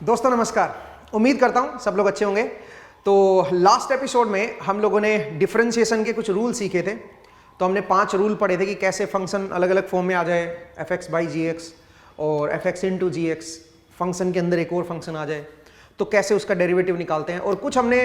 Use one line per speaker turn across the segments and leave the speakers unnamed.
दोस्तों नमस्कार, उम्मीद करता हूँ सब लोग अच्छे होंगे। तो लास्ट एपिसोड में हम लोगों ने डिफरेंशिएशन के कुछ रूल सीखे थे। तो हमने 5 रूल पढ़े थे कि कैसे फंक्शन अलग अलग फॉर्म में आ जाए, fx बाई जी एक्स और fx इंटू जी एक्स, फंक्शन के अंदर एक और फंक्शन आ जाए तो कैसे उसका डेरिवेटिव निकालते हैं। और कुछ हमने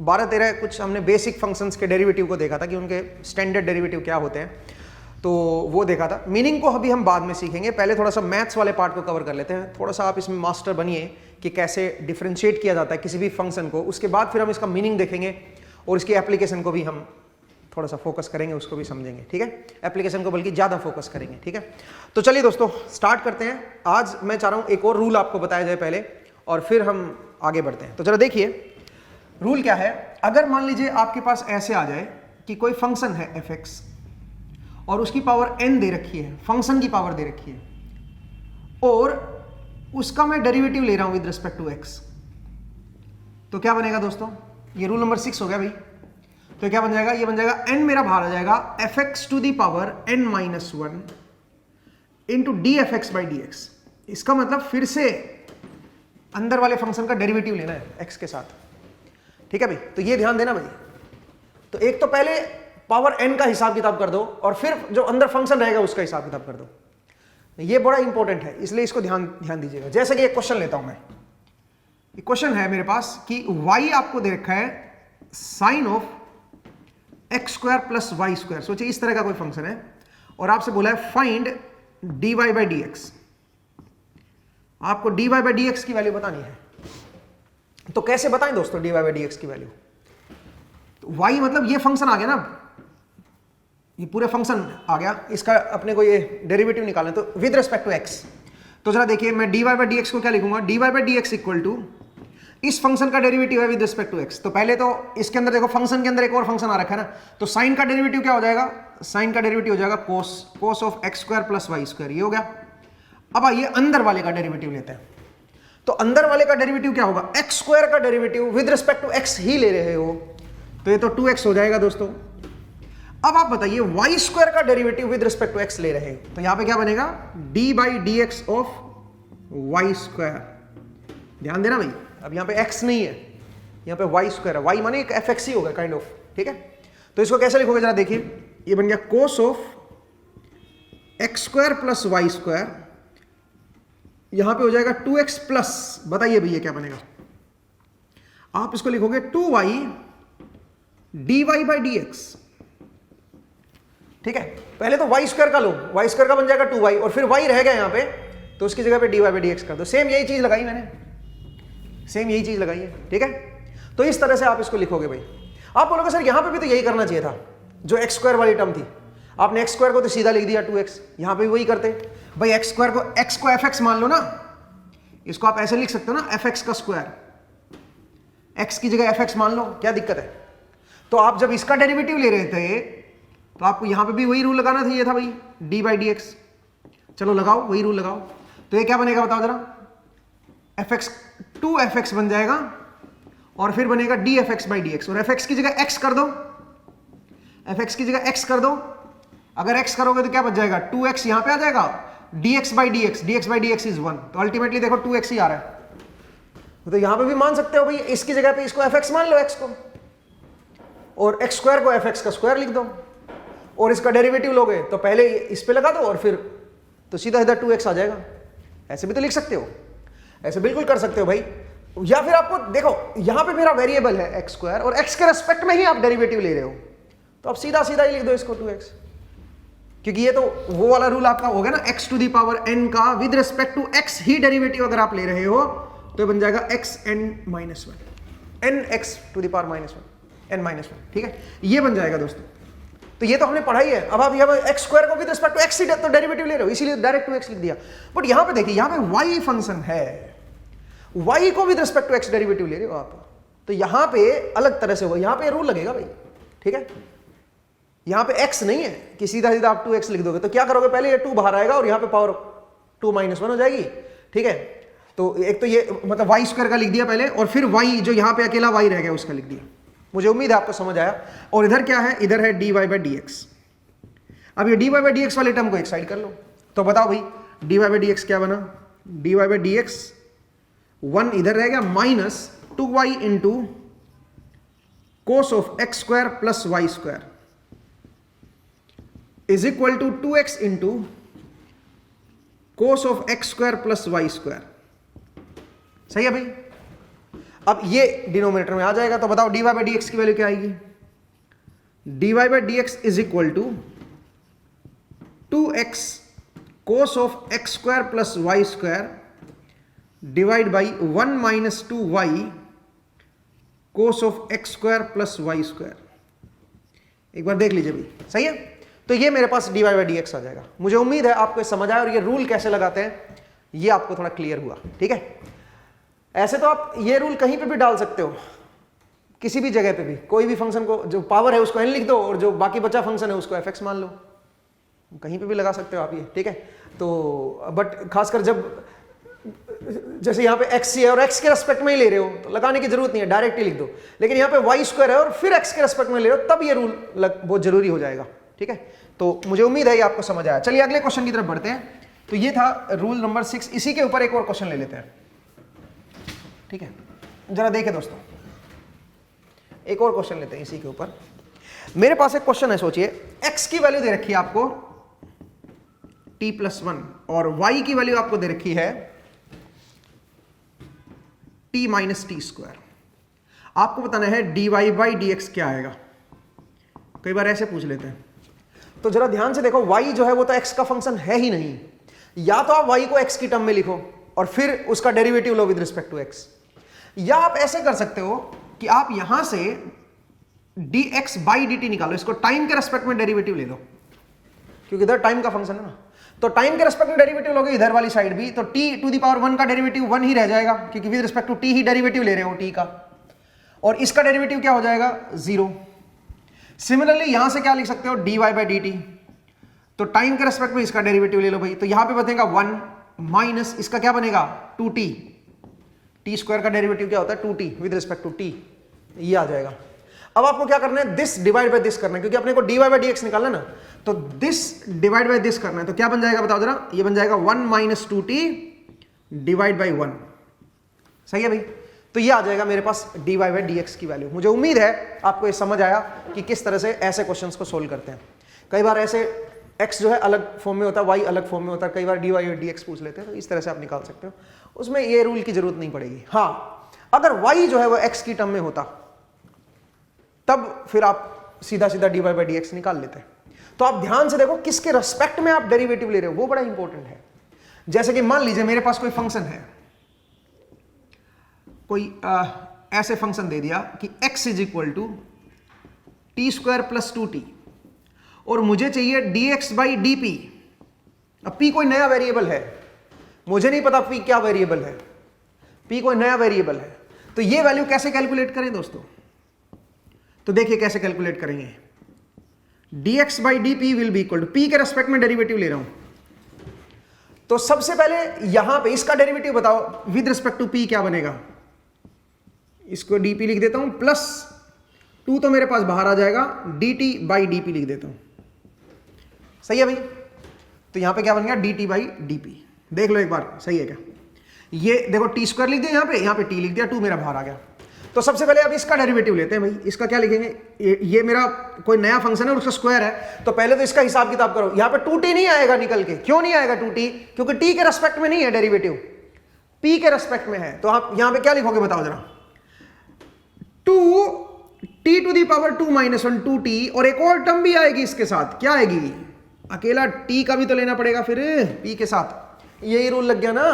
12-13 कुछ हमने बेसिक फंक्शंस के डेरिवेटिव को देखा था कि उनके स्टैंडर्ड डेरिवेटिव क्या होते हैं, तो वो देखा था। मीनिंग को अभी हम बाद में सीखेंगे, पहले थोड़ा सा मैथ्स वाले पार्ट को कवर कर लेते हैं। थोड़ा सा आप इसमें मास्टर बनिए कि कैसे डिफरेंशिएट किया जाता है किसी भी फंक्शन को। उसके बाद फिर हम इसका मीनिंग देखेंगे और इसकी एप्लीकेशन को भी हम थोड़ा सा फोकस करेंगे, उसको भी समझेंगे, ठीक है। एप्लीकेशन को बल्कि ज़्यादा फोकस करेंगे, ठीक है। तो चलिए दोस्तों स्टार्ट करते हैं। आज मैं चाह रहा हूँ एक और रूल आपको बताया जाए पहले और फिर हम आगे बढ़ते हैं। तो चलो देखिए रूल क्या है। अगर मान लीजिए आपके पास ऐसे आ जाए कि कोई फंक्शन है fx और उसकी पावर n दे रखी है, फंक्शन की पावर दे रखी है, और उसका मैं डेरिवेटिव ले रहा हूं विद रिस्पेक्ट टू x, तो क्या बनेगा दोस्तों? ये रूल नंबर 6 हो गया भाई। तो क्या बन जाएगा? ये बन जाएगा n मेरा बाहर आ जाएगा fx to the power n minus 1 into d f x by d x. इसका मतलब फिर से अंदर वाले फंक्शन का डेरिवेटिव लेना है x के साथ, ठीक है भाई। तो ये ध्यान देना भाई। तो एक तो पहले पावर n का हिसाब किताब कर दो और फिर जो अंदर फंक्शन रहेगा उसका हिसाब किताब कर दो। ये बड़ा इंपॉर्टेंट है, इसलिए इसको ध्यान दीजिएगा। जैसे कि एक क्वेश्चन लेता हूं मैं। एक क्वेश्चन है मेरे पास कि y आपको दे रखा है sine of x square plus y square. सोचिए इस तरह का कोई फंक्शन है और आपसे बोला है find dy by d x. आपको dy बाई डी एक्स की वैल्यू बतानी है। तो कैसे बताएं दोस्तों dy बाई डी एक्स की वैल्यू? तो y मतलब ये फंक्शन आ गया ना, ये पूरे फंक्शन आ गया, इसका अपने को ये डेरिवेटिव निकालना है तो विद रिस्पेक्ट टू x। तो जरा देखिए मैं dy बाई डी एक्स को क्या लिखूंगा? dy by d x equal to इस फंक्शन का डेरिवेटिव है विद रिस्पेक्ट टू x। तो पहले तो इसके अंदर देखो फंक्शन के अंदर एक और फंक्शन आ रखा है ना, तो साइन का डेरिवेटिव क्या हो जाएगा? साइन का डेरिवेटिव हो जाएगा cos of x square plus y square. ये हो गया। अब आइए अंदर वाले का डेरिवेटिव लेते हैं। तो अंदर वाले का डेरिवेटिव क्या होगा? एक्स स्क्वायर का derivative with respect to x ही ले रहे हो, तो ये तो 2x हो जाएगा दोस्तों। अब आप बताइए वाई स्क्वायर का derivative with respect to x ले रहे हैं, तो यहां पे क्या बनेगा? D by d x of y square. ध्यान देना भाई, अब यहां पे x नहीं है, यहां पे वाई स्क्वायर है। वाई माने एक fx ही होगा काइंड ऑफ, ठीक है। तो इसको कैसे लिखोगे जरा देखिए। ये बन गया cos of x square plus y square, यहां पे हो जाएगा 2x प्लस, बताइए भैया क्या बनेगा? आप इसको लिखोगे 2y dy by d x, ठीक है। पहले तो वाई स्क्वायर का लो, वाई स्क्वायर का बन जाएगा 2y और फिर y रह गया यहां पे, तो उसकी जगह पे dy बाई डी एक्स कर दो। सेम यही चीज लगाई मैंने, सेम यही चीज लगाई है, ठीक है। तो इस तरह से आप इसको लिखोगे भाई। आप बोलोगे सर यहां पे भी तो यही करना चाहिए था, जो एक्स स्क्वायर वाली टर्म थी। आपने एक्स स्क्वायर को तो सीधा लिख दिया 2x, यहां पे भी वही करते भाई। एक्स स्क्वायर को x को fx मान लो ना, इसको आप ऐसे लिख सकते हो ना, fx का स्क्वायर, x की जगह fx मान लो, क्या दिक्कत है? तो आप जब इसका डेरिवेटिव ले रहे थे तो आपको यहां पे भी वही रूल लगाना चाहिए था भाई, डी बाई डी एक्स। चलो लगाओ, वही रूल लगाओ। तो ये क्या बनेगा बताओ जरा? fx 2fx बन जाएगा और फिर बनेगा dfx बाई डी एक्स, और fx की जगह x कर दो, fx की जगह x कर दो। अगर x करोगे तो क्या बच जाएगा? 2x यहां पे आ जाएगा, dx by d x is 1। तो अल्टीमेटली देखो 2x ही आ रहा है। तो यहां पे भी मान सकते हो भाई, इसकी जगह पे इसको fx मान लो, x को, और x स्क्वायर को fx का स्क्वायर लिख दो, और इसका डेरिवेटिव लोगे तो पहले इस पे लगा दो और फिर तो सीधा सीधा 2x आ जाएगा। ऐसे भी तो लिख सकते हो, ऐसे बिल्कुल कर सकते हो भाई। या फिर आपको देखो यहां पे मेरा वेरिएबल है x स्क्वायर और x के रेस्पेक्ट में ही आप डेरिवेटिव ले रहे हो, तो आप सीधा सीधा ही लिख दो इसको 2x, क्योंकि ये तो वो वाला रूल आपका हो गया ना, x to the power n का विद रिस्पेक्ट टू x ही डेरिवेटिव अगर आप ले रहे हो तो बन जाएगा xn minus 1, n x to the power minus 1, n minus 1, ठीक है। ये बन जाएगा दोस्तों। तो ये तो हमने पढ़ाई है। अब आप यहाँ पे एक्स स्क्वायर को विद रिस्पेक्ट टू एक्स ही तो डेरिवेटिव ले रहे हो, इसीलिए डायरेक्ट 2x लिख दिया। बट यहाँ पे देखिए, यहाँ पे y फंक्शन है, y को with respect to x derivative ले रहे हो आप, तो यहाँ पे अलग तरह से होगा, यहाँ पे रूल लगेगा भाई, ठीक है। यहाँ पे x नहीं है कि सीधा सीधा आप 2x लिख दोगे, तो क्या करोगे? पहले ये 2 बाहर आएगा और यहाँ पे पावर 2 माइनस 1 हो जाएगी, ठीक है। तो एक तो ये मतलब वाई स्क्वायर का लिख दिया पहले, और फिर y जो यहाँ पे अकेला y रह गया उसका लिख दिया। मुझे उम्मीद है आपको समझ आया। और इधर क्या है? इधर है dy बाई डी एक्स। अब ये dy बाई डी एक्स वाले टर्म को एक साइड कर लो, तो बताओ भाई dy बाई डी एक्स क्या बना? dy बाई डी एक्स 1 इधर रह गया, minus 2y into cos of x square plus y square is equal to 2x into cos of x square plus y square. सही है भाई। अब ये डिनोमिनेटर में आ जाएगा, तो बताओ dy बाई डी एक्स की वैल्यू क्या आएगी? dy by d x is equal to 2x cos of x square plus y square divide by 1 minus 2y cos of x square plus y square. एक बार देख लीजिए भाई, सही है। तो ये मेरे पास dy बाई डी एक्स आ जाएगा। मुझे उम्मीद है आपको समझ आया और ये रूल कैसे लगाते हैं ये आपको थोड़ा क्लियर हुआ, ठीक है। ऐसे तो आप ये रूल कहीं पे भी डाल सकते हो, किसी भी जगह पे भी, कोई भी फंक्शन को जो पावर है उसको n लिख दो और जो बाकी बचा फंक्शन है उसको fx मान लो, कहीं पे भी लगा सकते हो आप ये, ठीक है। तो बट खासकर जब जैसे यहाँ पे x है और x के रेस्पेक्ट में ही ले रहे हो तो लगाने की जरूरत नहीं है, डायरेक्ट ही लिख दो। लेकिन यहाँ पे y स्क्वायर है और फिर x के रेस्पेक्ट में ले रहे हो तब ये रूल बहुत जरूरी हो जाएगा, ठीक है। तो मुझे उम्मीद है ये आपको समझ आया। चलिए अगले क्वेश्चन की तरफ बढ़ते हैं। तो ये था रूल नंबर 6। इसी के ऊपर एक और क्वेश्चन ले लेते हैं, ठीक है। जरा देखें दोस्तों, एक और क्वेश्चन लेते हैं इसी के ऊपर। मेरे पास एक क्वेश्चन है, सोचिए x की वैल्यू दे रखी है आपको t+1 और y की वैल्यू आपको दे रखी है t माइनस टी स्क्वायर। आपको बताना है dy बाई डी एक्स क्या आएगा। कई बार ऐसे पूछ लेते हैं, तो जरा ध्यान से देखो, y जो है वो तो x का फंक्शन है ही नहीं। या तो आप y को x की टर्म में लिखो और फिर उसका डेरिवेटिव लो विद रिस्पेक्ट टू x, या आप ऐसे कर सकते हो कि आप यहां से dx बाई dt निकालो, इसको टाइम के रेस्पेक्ट में डेरिवेटिव ले लो, क्योंकि इधर टाइम का फंक्शन है ना। तो टाइम के रेस्पेक्ट में डेरिवेटिव लोगे इधर वाली साइड भी, तो t टू द पावर 1 का डेरिवेटिव 1 ही रह जाएगा, क्योंकि विद रिस्पेक्ट टू t ही डेरिवेटिव ले रहे हो t का, और इसका डेरिवेटिव क्या हो जाएगा 0। सिमिलरली यहां से क्या लिख सकते हो dy बाई dt, तो टाइम के रेस्पेक्ट में इसका डेरिवेटिव ले लो भाई, तो यहां पे बनेगा 1 माइनस इसका क्या बनेगा 2t, टी स्क्वायर का डेरिवेटिव क्या होता है 2t with respect to t, ये आ जाएगा। अब आपको क्या करना है, दिस डिवाइड बाय दिस करना है, क्योंकि अपने को dy बाई डी एक्स निकालना ना, तो दिस डिवाइड बाय दिस करना है। तो क्या बन जाएगा बताओ जरा, ये बन जाएगा 1 माइनस 2t डिवाइड बाई 1। सही है भाई। तो ये आ जाएगा मेरे पास dy बाई डी एक्स की वैल्यू। मुझे उम्मीद है आपको ये समझ आया कि किस तरह से ऐसे क्वेश्चंस को सोल्व करते हैं। कई बार ऐसे x जो है अलग फॉर्म में होता है, y अलग फॉर्म में होता है, कई बार dy और dx पूछ लेते हैं, तो इस तरह से आप निकाल सकते हो, उसमें ये रूल की जरूरत नहीं पड़ेगी। हाँ, अगर y जो है वो x की टर्म में होता तब फिर आप सीधा सीधा dy बाई डी एक्स निकाल लेते हैं। तो आप ध्यान से देखो किसके रेस्पेक्ट में आप डेरिवेटिव ले रहे हो, वो बड़ा इंपॉर्टेंट है। जैसे कि मान लीजिए मेरे पास कोई फंक्शन है, कोई ऐसे फंक्शन दे दिया कि x is equal to t square plus 2t और मुझे चाहिए dx बाई डी पी। अब p कोई नया वेरिएबल है, मुझे नहीं पता p क्या वेरिएबल है, p कोई नया वेरिएबल है, तो ये वैल्यू कैसे कैलकुलेट करें दोस्तों? तो देखिए कैसे कैलकुलेट करेंगे। dx by d p will be equal to, p के रेस्पेक्ट में डेरिवेटिव ले रहा हूं, तो सबसे पहले यहां पे इसका डेरिवेटिव बताओ विद रिस्पेक्ट टू p क्या बनेगा। इसको dp लिख देता हूं, प्लस 2 तो मेरे पास बाहर आ जाएगा, dt बाई dp लिख देता हूं। सही है भाई। तो यहां पे क्या बन गया dt बाई dp। देख लो एक बार सही है क्या। ये देखो टी स्क्वायर लिख दिया, यहां पे t लिख दिया, 2 मेरा बाहर आ गया। तो सबसे पहले अब इसका डेरिवेटिव लेते हैं भाई। इसका क्या लिखेंगे, ये मेरा कोई नया फंक्शन है और उसका स्क्वायर है, तो पहले तो इसका हिसाब किताब करो। यहां पे 2t नहीं आएगा निकल के, क्यों नहीं आएगा 2t? क्योंकि t के रेस्पेक्ट में नहीं है डेरिवेटिव, p के रेस्पेक्ट में है। तो आप यहां पे क्या लिखोगे बताओ जरा, 2t to the power 2 minus 1 2t, और एक और टर्म भी आएगी इसके साथ, क्या आएगी, अकेला t का भी तो लेना पड़ेगा फिर p के साथ। यही रूल लग गया ना।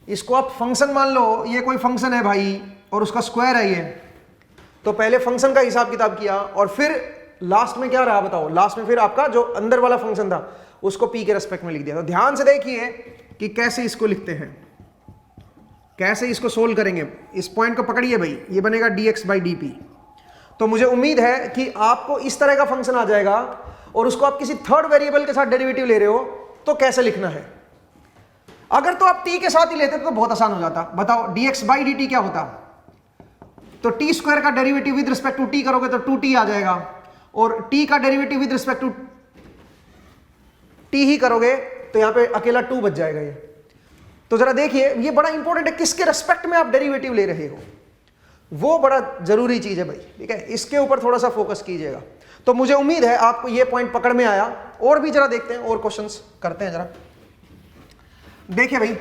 इसको आप फंक्शन मान लो, ये कोई फंक्शन है भाई और उसका स्क्वायर है ये, तो पहले फंक्शन का हिसाब किताब किया और फिर लास्ट में क्या रहा बताओ, लास्ट में फिर आपका जो अंदर वाला फंक्शन था उसको p के रेस्पेक्ट में लिख दिया। तो ध्यान से देखिए कि कैसे इसको लिखते हैं, कैसे इसको सोल्व करेंगे। इस पॉइंट को पकड़िए भाई, ये बनेगा dx बाई डी पी। तो मुझे उम्मीद है कि आपको इस तरह का फंक्शन आ जाएगा और उसको आप किसी थर्ड वेरिएबल के साथ डेरिवेटिव ले रहे हो तो कैसे लिखना है। अगर तो आप t के साथ ही लेते तो बहुत आसान हो जाता। बताओ dx बाई डी टी क्या होता, तो टी स्क्वायर का derivative with respect to t करोगे तो 2t आ जाएगा, और t का derivative with respect to t ही करोगे तो यहां पे अकेला 2 बच जाएगा ये। तो जरा देखिए, ये बड़ा इंपॉर्टेंट है, किसके रेस्पेक्ट में आप डेरिवेटिव ले रहे हो, वो बड़ा जरूरी चीज है भाई, ठीक है, इसके ऊपर थोड़ा सा फोकस कीजिएगा। तो मुझे उम्मीद है आपको ये पॉइंट पकड़ में आया। और भी जरा देखते हैं, और क्वेश्चंस करते हैं जरा। देखिए भाई,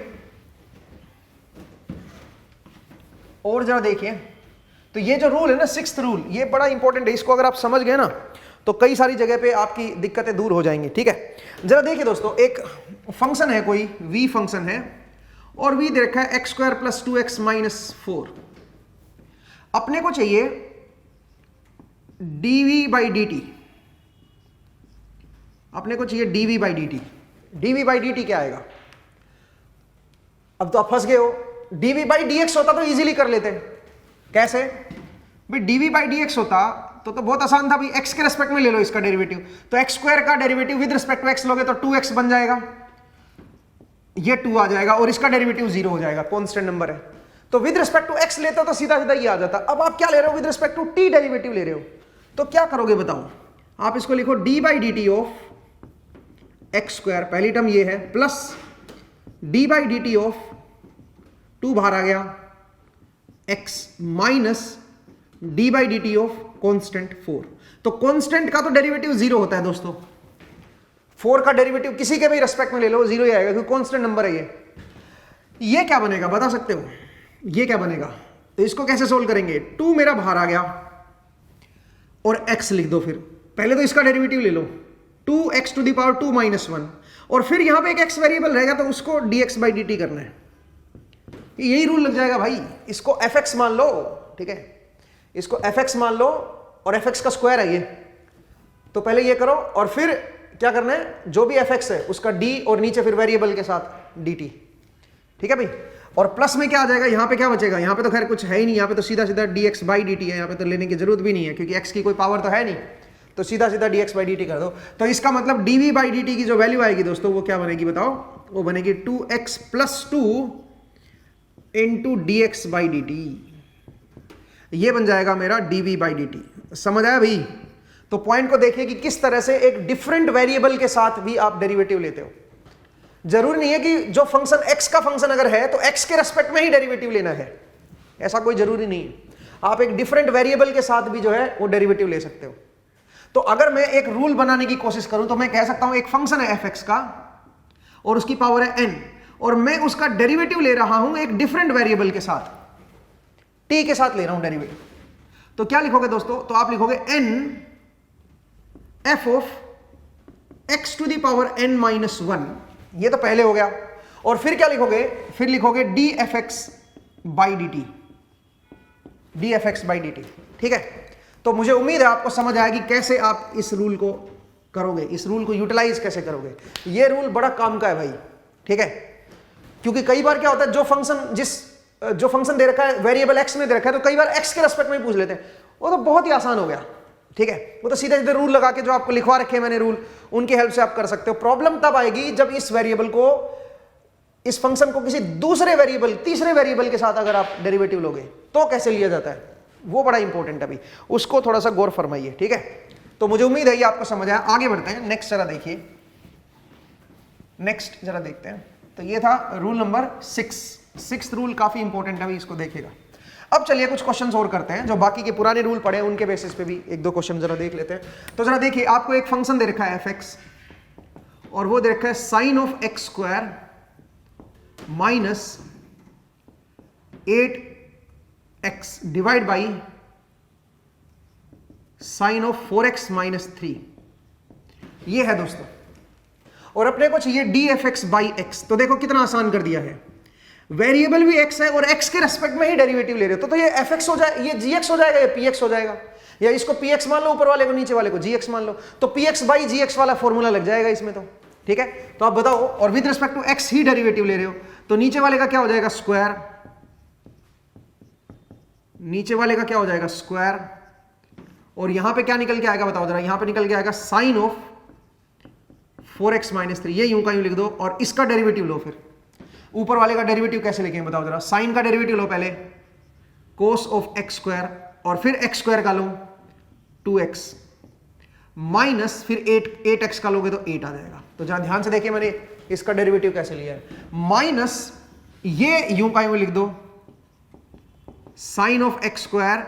और जरा देखिए, तो ये जो रूल है ना, 6th रूल, ये बड़ा इंपॉर्टेंट है, इसको अगर आप समझ गए ना तो कई सारी जगह पे आपकी दिक्कतें दूर हो जाएंगी, ठीक है। जरा देखिए दोस्तों, एक फंक्शन है, कोई v फंक्शन है, और v दे रखा है x² + 2x - 4। अपने को चाहिए dv/dt, अपने को चाहिए dv/dt। dv/dt क्या आएगा? अब तो आप फंस गए हो, dv/dx होता तो इजीली कर लेते। कैसे भाई? dv/dx होता तो बहुत आसान था भाई, x के रेस्पेक्ट में ले लो इसका डेरिवेटिव, तो x² का derivative with respect to x लोगे तो 2x बन जाएगा, ये 2 आ जाएगा, और इसका डेरिवेटिव 0 हो जाएगा, कांस्टेंट नंबर है। तो विद रिस्पेक्ट टू x लेते हो तो सीधा सीधा ये आ जाता। अब आप क्या ले रहे हो? With respect to t derivative ले रहे हो, तो क्या करोगे बताओ? आप इसको लिखो d/dt ऑफ x², पहली टर्म ये है, प्लस d/dt ऑफ 2 बाहर आ गया x minus d/dt of constant 4। तो कांस्टेंट का तो डेरिवेटिव 0 होता है दोस्तों, 4 का डेरिवेटिव किसी के भी रेस्पेक्ट में ले लो 0 ही आएगा, क्योंकि कांस्टेंट नंबर है ये क्या बनेगा बता सकते हो? ये क्या बनेगा? तो इसको कैसे सोल्व करेंगे? 2 मेरा बाहर आ गया और x लिख दो, फिर पहले तो इसका डेरिवेटिव ले लो, 2x⁻² - 1, और फिर यहां पे एक x वेरिएबल रहेगा तो उसको dx/dt करना है। यही रूल लग जाएगा भाई। इसको fx मान लो, ठीक है, इसको fx मान लो, और fx का स्क्वायर है ये, तो पहले ये करो, और फिर क्या करना है? जो भी fx है उसका d, और नीचे फिर वेरिएबल के साथ dt, ठीक है भाई। और प्लस में क्या आ जाएगा? यहाँ पे क्या बचेगा? यहाँ पे तो खैर कुछ है ही नहीं, यहाँ पे तो सीधा सीधा dx/dt है, यहाँ पे तो लेने की जरूरत भी नहीं है, क्योंकि x की कोई पावर तो है नहीं, तो सीधा सीधा dx/dt कर दो। तो इसका मतलब dv/dt की जो वैल्यू आएगी दोस्तों, वो क्या बनेगी बताओ? वो बनेगी 2x + 2 × dx/dt, ये बन जाएगा मेरा dv/dt। समझ आया भाई? तो पॉइंट को देखिए कि किस तरह से एक डिफरेंट वेरिएबल के साथ भी आप डेरिवेटिव लेते हो। जरूरी नहीं है कि जो फंक्शन x का फंक्शन अगर है तो x के रेस्पेक्ट में ही डेरिवेटिव लेना है, ऐसा कोई जरूरी नहीं है। आप एक डिफरेंट वेरिएबल के साथ भी जो है वो डेरिवेटिव ले सकते हो। तो अगर मैं एक रूल बनाने की कोशिश करूं तो मैं कह सकता हूं एक फंक्शन है fx का, और उसकी पावर है n, और मैं उसका डेरिवेटिव ले रहा हूं एक डिफरेंट वेरिएबल के साथ, t के साथ ले रहा हूं डेरिवेटिव। तो क्या लिखोगे दोस्तों? तो आप लिखोगे n f ऑफ x⁻n - 1, ये तो पहले हो गया, और फिर क्या लिखोगे? फिर लिखोगे dfx/dt, dfx/dt, ठीक है। तो मुझे उम्मीद है आपको समझ आएगी कैसे आप इस रूल को करोगे, इस रूल को यूटिलाइज कैसे करोगे। ये रूल बड़ा काम का है भाई, ठीक है, क्योंकि कई बार क्या होता है, जो फंक्शन दे रखा है वेरिएबल x में दे रखा है, तो कई बार x के रेस्पेक्ट में पूछ लेते हैं, वो तो बहुत ही आसान हो गया, ठीक है। वो तो सीधे सीधे रूल लगा के जो आपको लिखवा रखे हैं मैंने रूल, उनकी हेल्प से आप कर सकते हो। प्रॉब्लम तब आएगी जब इस वेरिएबल को, इस फंक्शन को किसी दूसरे वेरिएबल, तीसरे वेरिएबल के साथ अगर आप डेरिवेटिव लोगे तो कैसे लिया जाता है, वो बड़ा इंपॉर्टेंट है भाई, उसको थोड़ा सा गौर फरमाइए, ठीक है। तो मुझे उम्मीद है ये आपको समझ आया। आगे बढ़ते हैं, नेक्स्ट जरा देखिए, नेक्स्ट जरा देखते हैं। तो ये था रूल नंबर 6th रूल, काफी इंपॉर्टेंट है भाई, इसको देखिएगा। अब चलिए कुछ क्वेश्चंस और करते हैं, जो बाकी के पुराने रूल पढ़े हैं उनके बेसिस पे भी एक दो क्वेश्चन जरा देख लेते हैं। तो जरा देखिए, आपको एक फंक्शन दे रखा है fx, और वो दे रखा है sin of x² minus 8x divide by sin of 4x - 3, ये है दोस्तों। और अपने को चाहिए dfx/x। तो देखो कितना आसान कर दिया है, वेरिएबल भी x है और x के रेस्पेक्ट में ही डेरिवेटिव ले रहे हो, तो ये fx हो जाए, ये gx हो जाएगा, ये px हो जाएगा, या इसको px मान लो ऊपर वाले को, नीचे वाले को gx मान लो, तो px/gx वाला फॉर्मूला लग जाएगा इसमें, तो ठीक है। तो आप बताओ, और विद रिस्पेक्ट टू x ही डेरिवेटिव ले रहे हो, तो नीचे वाले का क्या हो जाएगा? स्क्वायर, नीचे वाले का क्या हो जाएगा? स्क्वायर, और यहां पे क्या निकल के आएगा बताओ जरा? यहां पे निकल के आएगा sin ऑफ 4x - 3, ये यूं का यूं लिख दो, और इसका डेरिवेटिव लो। फिर ऊपर वाले का डेरिवेटिव कैसे लिखेंगे बताओ जरा? साइन का डेरिवेटिव लो पहले, cos ऑफ x², और फिर x² का लो 2x, माइनस फिर 8x का लोगे तो 8 आ जाएगा। तो जरा ध्यान से देखिए मैंने इसका डेरिवेटिव कैसे लिया है, माइनस ये यूं का यूं लिख दो, sine of x square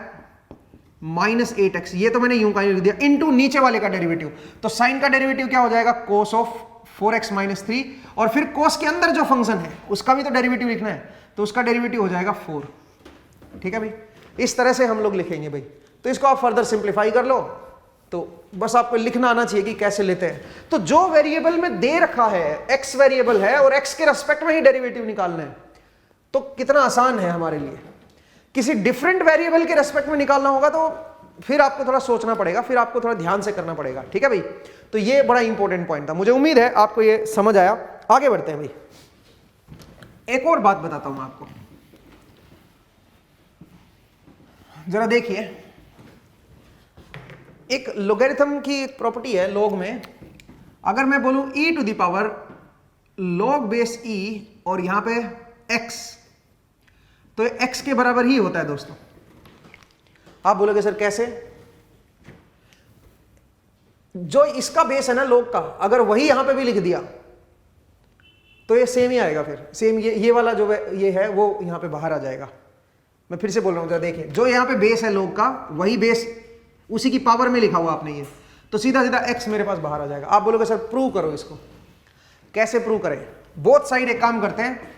minus 8x, ये तो मैंने यूं का यूं लिख दिया, इनटू नीचे वाले का डेरिवेटिव। तो साइन का डेरिवेटिव क्या हो जाएगा, कोस ऑफ 4x माइनस 3, और फिर कोस के अंदर जो फंक्शन है उसका भी तो डेरिवेटिव लिखना है, तो उसका डेरिवेटिव हो जाएगा 4। ठीक है भाई, इस तरह से हम लोग लिखेंगे भाई। तो इसको आप फर्दर सिंप्लीफाई कर लो, तो बस आपको लिखना आना चाहिए कि कैसे लेते हैं। तो जो वेरिएबल में दे रखा है, x वेरिएबल है और x के रेस्पेक्ट में ही डेरिवेटिव निकालना है, तो कितना आसान है हमारे लिए। किसी डिफरेंट वेरिएबल के रेस्पेक्ट में निकालना होगा तो फिर आपको थोड़ा सोचना पड़ेगा, फिर आपको थोड़ा ध्यान से करना पड़ेगा। ठीक है भाई, तो ये बड़ा इंपॉर्टेंट पॉइंट था, मुझे उम्मीद है आपको ये समझ आया। आगे बढ़ते हैं भाई, एक और बात बताता हूं मैं आपको, जरा देखिए। एक लोगरिथम की एक प्रॉपर्टी है लॉग में, अगर मैं बोलूं e to the power log base e और यहां पे x, तो ये x के बराबर ही होता है दोस्तों। आप बोलोगे सर कैसे, जो इसका बेस है ना log का, अगर वही यहां पे भी लिख दिया तो ये सेम ही आएगा, फिर सेम ये वाला जो ये है वो यहां पे बाहर आ जाएगा। मैं फिर से बोल रहा हूं, जरा देखिए, जो यहां पे बेस है log का, वही बेस उसी की पावर में लिखा हुआ आपने ये, तो सीधा सीधा x मेरे पास बाहर आ जाएगा। आप बोलोगे सर प्रूव करो इसको, कैसे प्रूव करें। बोथ साइड एक काम करते हैं,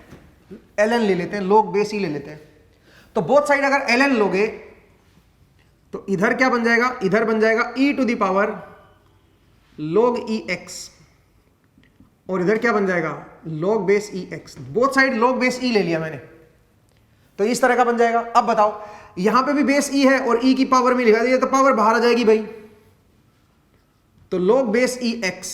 ln ले लेते हैं, log बेस ही ले लेते हैं। तो बोथ साइड अगर ln लोगे तो इधर क्या बन जाएगा, इधर बन जाएगा e to the power log ex, और इधर क्या बन जाएगा, log base ex। Both side log base e ले लिया मैंने, तो इस तरह का बन जाएगा। अब बताओ, यहां पे भी बेस e है और e की पावर में लिखा दिया, तो पावर बाहर आ जाएगी भाई, तो log base ex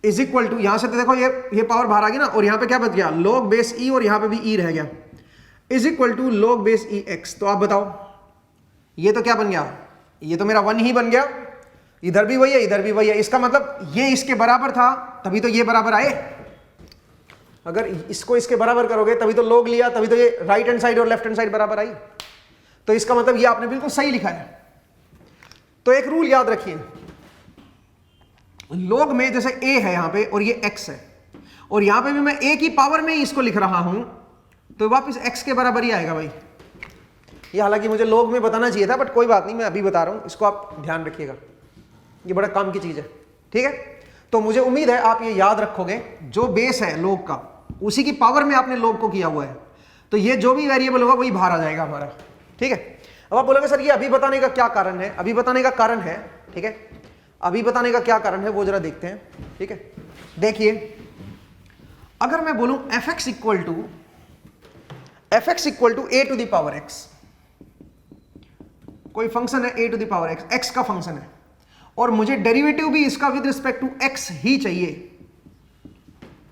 is equal to, यहां से तो देखो ये पावर बाहर आ गई ना, और यहां पे क्या बच गया, log बेस e, और यहां पे भी e रह गया, is equal to log base ex। तो आप बताओ, ये तो क्या बन गया, ये तो मेरा 1 ही बन गया, इधर भी वही है, इधर भी वही है। इसका मतलब ये इसके बराबर था, तभी तो ये बराबर आए। अगर इसको इसके बराबर करोगे तभी तो log लिया, तभी तो ये राइट हैंड साइड और लेफ्ट हैंड साइड बराबर आई। तो इसका मतलब ये आपने बिल्कुल सही लिखा है। तो एक रूल याद रखिए, log में जैसे a है यहां पे और ये x है, और यहां पे भी मैं a की पावर में ही इसको लिख रहा हूं, तो वापस x के बराबर ही आएगा भाई। ये हालांकि मुझे log में बताना चाहिए था, बट कोई बात नहीं, मैं अभी बता रहा हूं, इसको आप ध्यान रखिएगा, ये बड़ा काम की चीज है। ठीक है, तो मुझे उम्मीद है आप ये याद रखोगे, जो बेस है log का, उसी की पावर में आपने log को किया हुआ है, तो ये जो भी वेरिएबल होगा वही बाहर आ जाएगा हमारा। ठीक है, अब आप बोलोगे सर ये अभी बताने का क्या कारण है, अभी बताने का कारण है, ठीक है, अभी बताने का क्या कारण है वो जरा देखते हैं। ठीक है, देखिए, अगर मैं बोलूं fx equal to a to the power x, कोई फंक्शन है a to the power x, x का फंक्शन है, और मुझे डेरिवेटिव भी इसका विद रिस्पेक्ट टू x ही चाहिए,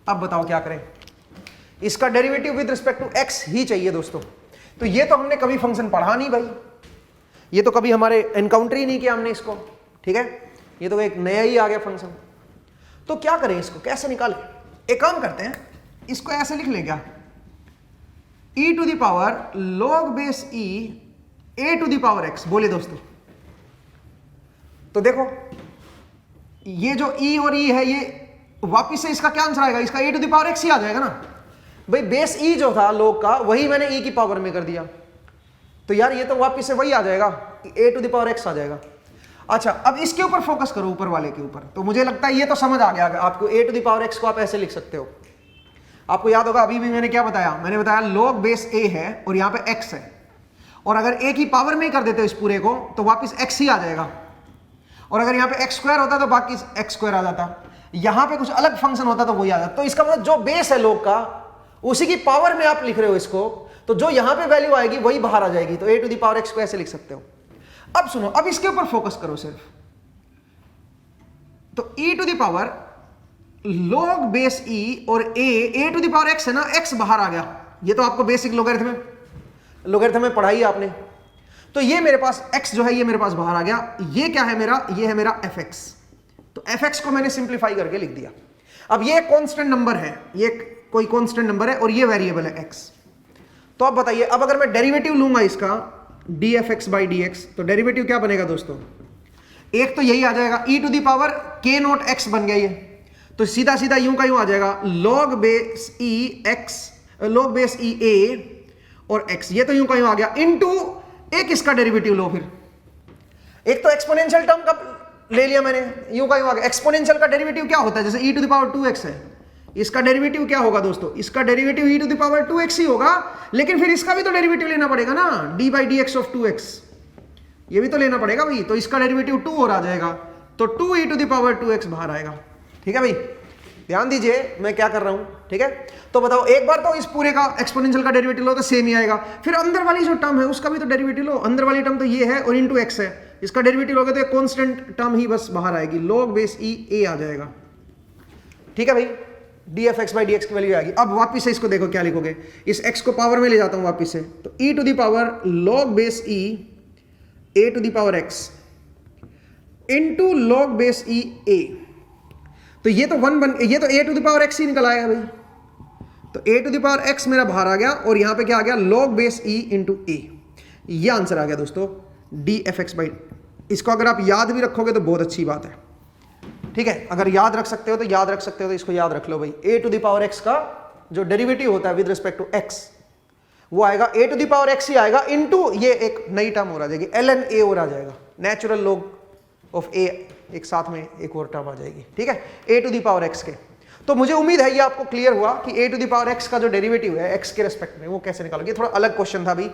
अब बताओ क्या करें। इसका derivative with respect to x ही चाहिए दोस्तों। तो ये तो हमने कभी फंक्शन पढ़ा नहीं भाई, ये तो कभी हमारे एनकाउंटर ही नहीं किया हमने इसको। ठीक है, ये तो एक नया ही आ गया फंक्शन। तो क्या करें, इसको कैसे निकालें। एक काम करते हैं, इसको ऐसे लिख लें क्या, e to the power log base e a to the power x। बोले दोस्तों, तो देखो ये जो e और e है, ये वापिस से इसका क्या आंसर आएगा, इसका a to the power x ही आ जाएगा ना भाई। बेस e जो था log का, वही मैंने e की पावर में कर दिया, तो यार ये तो वापिस से वही आ जाएगा, a to the power x आ जाएगा। अच्छा, अब इसके ऊपर फोकस करो, ऊपर वाले के ऊपर। तो मुझे लगता है ये तो समझ आ गया आपको, a to the power x को आप ऐसे लिख सकते हो। आपको याद होगा अभी भी मैंने क्या बताया, मैंने बताया log बेस a है और यहां पे x है, और अगर a की पावर में ही कर देते हो इस पूरे को, तो वापस x ही आ जाएगा, और अगर यहाँ पे x स्क्वायर होता तो बाकी x स्क्वायर आ जाता, यहां पे कुछ अलग फंक्शन होता तो वही आ जाता। तो इसका मतलब जो बेस है log का, उसी की पावर में आप लिख रहे हो इसको, तो जो यहां पे वैल्यू आएगी वही बाहर आ जाएगी। तो a to the power x को ऐसे लिख सकते हो। अब सुनो, अब इसके ऊपर फोकस करो सिर्फ। तो e to the power log base e और a to the power x है ना, x बाहर आ गया। ये तो आपको बेसिक लोगरिथम में पढ़ाई आपने। तो ये मेरे पास x जो है ये मेरे पास बाहर आ गया। ये क्या है मेरा, ये है मेरा fx। तो fx को मैंने सिंप्लीफाई करके लिख दिया। अब ये कांस्टेंट नंबर है, ये कोई कांस्टेंट नंबर है और ये वेरिएबल है x। तो अब बताइए, अब अगर मैं डेरिवेटिव लूंगा इसका dfx बाई dx, तो डेरिवेटिव क्या बनेगा दोस्तों, एक तो यही आ जाएगा, e to the power k not x बन गया ये। तो सीधा सीधा यूं का यूं आ जाएगा log बेस ई एक्स, log बेस ई ए और x, ये तो यूं का यूं आ गया इनटू एक इसका डेरिवेटिव लो। फिर एक तो एक्सपोनेंशियल टर्म का ले लिया मैंने, यूं का यूं आ गया। एक्सपोनेंशियल का डेरिवेटिव क्या होता है? जैसे e to the power 2x है, इसका डेरिवेटिव क्या होगा दोस्तों? इसका derivative e to the power 2x ही होगा, लेकिन फिर इसका भी तो डेरिवेटिव लेना पड़ेगा ना, d by d x of 2x, ये भी तो लेना पड़ेगा भाई। तो इसका डेरिवेटिव 2 और आ जाएगा, तो 2e to the power 2x बाहर आएगा। ठीक है भाई, ध्यान दीजिए मैं क्या कर रहा हूं। ठीक है, तो बताओ एक बार तो इस पूरे का एक्सपोनेंशियल का डेरिवेटिव लो तो सेम ही आएगा, फिर अंदर वाली जो टर्म है उसका भी तो डेरिवेटिव लो। अंदर वाली टर्म तो ये है और इनटू x है, इसका डेरिवेटिव लोगे तो एक कांस्टेंट टर्म ही बस बाहर आएगी, log बेस ई ए आ जाएगा। ठीक है भाई, dfx बाई dx की वैल्यू आएगी। अब वापिस से इसको देखो क्या लिखोगे, इस x को पावर में ले जाता हूं वापिस से, तो e to the power log base e a to the power x into log base e a, तो ये तो ये तो a to the power x ही निकल आएगा भाई। तो a to the power x मेरा बाहर आ गया और यहां पे क्या आ गया, log बेस e इंटू ए। ये आंसर आ गया दोस्तों dfx बाई। इसको अगर आप याद भी रखोगे तो बहुत अच्छी बात है। ठीक है, अगर याद रख सकते हो तो याद रख सकते हो, तो इसको याद रख लो भाई। a to the power x का जो डेरिवेटिव होता है विद रिस्पेक्ट टू x, वो आएगा a to the power x ही आएगा इनटू ये एक नई टर्म और आ जाएगी ln a और आ जाएगा, नेचुरल लॉग ऑफ a, एक साथ में एक और टर्म आ जाएगी। ठीक है, a to the power x के। तो मुझे उम्मीद है ये आपको क्लियर हुआ कि a to the power x का जो डेरिवेटिव है x के रेस्पेक्ट में वो कैसे निकालोगे। थोड़ा अलग क्वेश्चन था भाई,